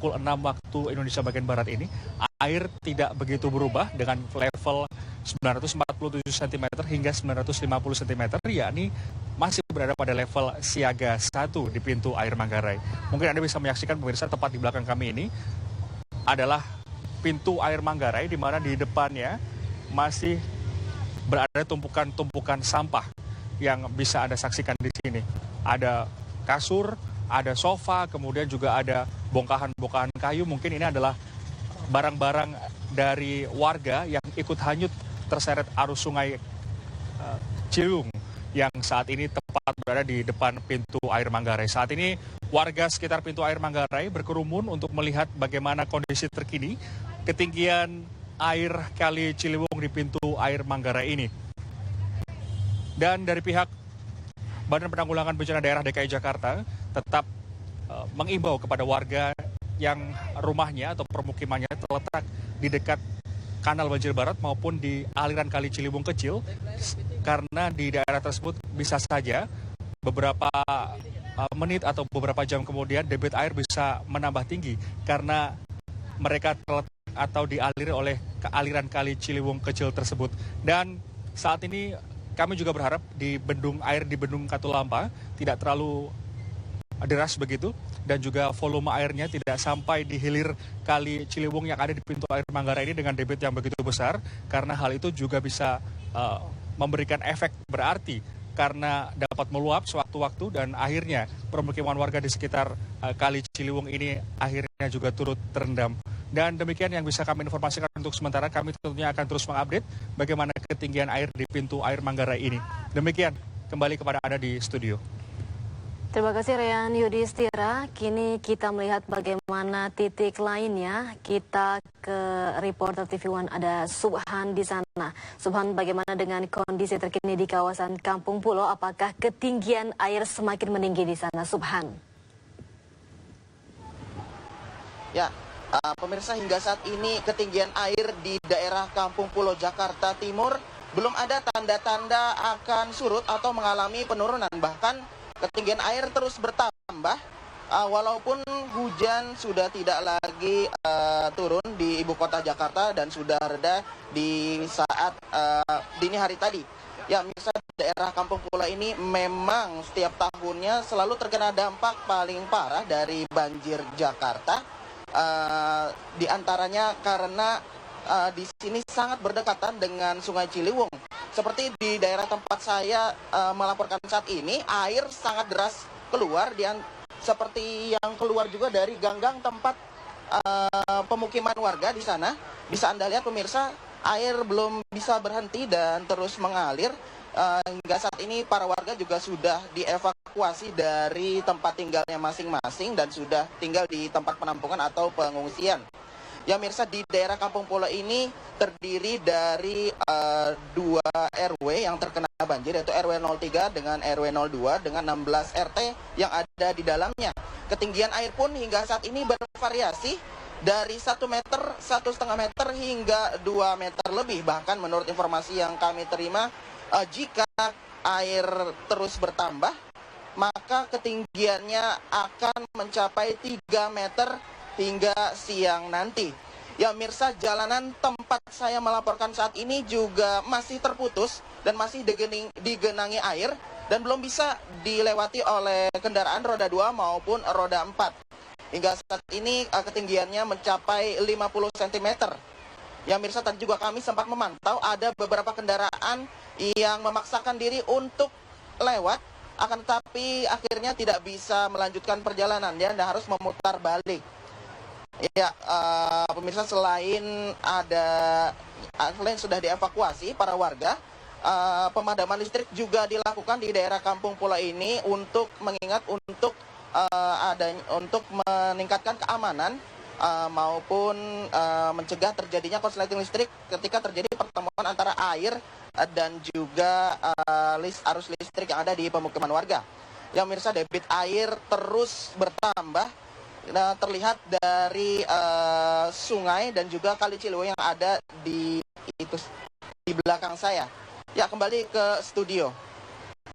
pukul 6 waktu Indonesia bagian Barat ini, air tidak begitu berubah dengan level 947 cm hingga 950 cm, yakni masih berada pada level siaga 1 di pintu air Manggarai. Mungkin Anda bisa menyaksikan pemirsa, tepat di belakang kami ini adalah pintu air Manggarai, di mana di depannya masih berada tumpukan-tumpukan sampah yang bisa Anda saksikan di sini. Ada kasur, ada sofa, kemudian juga ada bongkahan-bongkahan kayu. Mungkin ini adalah barang-barang dari warga yang ikut hanyut terseret arus sungai Ciliwung yang saat ini tepat berada di depan pintu air Manggarai. Saat ini warga sekitar pintu air Manggarai berkerumun untuk melihat bagaimana kondisi terkini ketinggian air Kali Ciliwung di pintu air Manggarai ini. Dan dari pihak Badan Penanggulangan Bencana Daerah DKI Jakarta tetap mengimbau kepada warga yang rumahnya atau permukimannya terletak di dekat kanal banjir barat maupun di aliran Kali Ciliwung kecil, karena di daerah tersebut bisa saja beberapa menit atau beberapa jam kemudian debit air bisa menambah tinggi karena mereka terletak atau dialiri oleh aliran Kali Ciliwung kecil tersebut. Dan saat ini kami juga berharap di air di Bendung Katulampa tidak terlalu deras begitu, dan juga volume airnya tidak sampai di hilir Kali Ciliwung yang ada di pintu air Manggarai ini dengan debit yang begitu besar, karena hal itu juga bisa memberikan efek berarti karena dapat meluap sewaktu-waktu dan akhirnya permukiman warga di sekitar Kali Ciliwung ini akhirnya juga turut terendam. Dan demikian yang bisa kami informasikan untuk sementara. Kami tentunya akan terus mengupdate bagaimana ketinggian air di pintu air Manggarai ini. Demikian, kembali kepada Anda di studio. Terima kasih Rian Yudhistira. Kini kita melihat bagaimana titik lainnya. Kita ke reporter TV One, ada Subhan di sana. Subhan, bagaimana dengan kondisi terkini di kawasan Kampung Pulo? Apakah ketinggian air semakin meninggi di sana, Subhan? Ya, pemirsa, hingga saat ini ketinggian air di daerah Kampung Pulo, Jakarta Timur belum ada tanda-tanda akan surut atau mengalami penurunan. Bahkan ketinggian air terus bertambah, walaupun hujan sudah tidak lagi turun di ibu kota Jakarta dan sudah reda di saat dini hari tadi. Ya, misalnya daerah Kampung Pulo ini memang setiap tahunnya selalu terkena dampak paling parah dari banjir Jakarta. Di antaranya karena di sini sangat berdekatan dengan Sungai Ciliwung. Seperti di daerah tempat saya melaporkan saat ini, air sangat deras keluar, seperti yang keluar juga dari ganggang tempat pemukiman warga di sana. Bisa Anda lihat pemirsa, air belum bisa berhenti dan terus mengalir. Hingga saat ini para warga juga sudah dievakuasi dari tempat tinggalnya masing-masing dan sudah tinggal di tempat penampungan atau pengungsian. Ya Mirsa, di daerah Kampung Pulo ini terdiri dari 2 RW yang terkena banjir, yaitu RW 03 dengan RW 02 dengan 16 RT yang ada di dalamnya. Ketinggian air pun hingga saat ini bervariasi dari 1 meter, 1,5 meter hingga 2 meter lebih. Bahkan menurut informasi yang kami terima, jika air terus bertambah, maka ketinggiannya akan mencapai 3 meter hingga siang nanti. Ya Mirsa, jalanan tempat saya melaporkan saat ini juga masih terputus dan masih digenangi air dan belum bisa dilewati oleh kendaraan roda 2 maupun roda 4. Hingga saat ini ketinggiannya mencapai 50 cm. Ya Mirsa, tadi juga kami sempat memantau ada beberapa kendaraan yang memaksakan diri untuk lewat, akan tetapi akhirnya tidak bisa melanjutkan perjalanannya dan harus memutar balik. Ya, pemirsa, selain sudah dievakuasi para warga, pemadaman listrik juga dilakukan di daerah Kampung Pulo ini untuk meningkatkan keamanan maupun mencegah terjadinya korsleting listrik ketika terjadi pertemuan antara air dan juga arus listrik yang ada di pemukiman warga. Ya Mirsa, debit air terus bertambah. Nah, terlihat dari sungai dan juga Kali Ciliwung yang ada di belakang saya. Ya, kembali ke studio.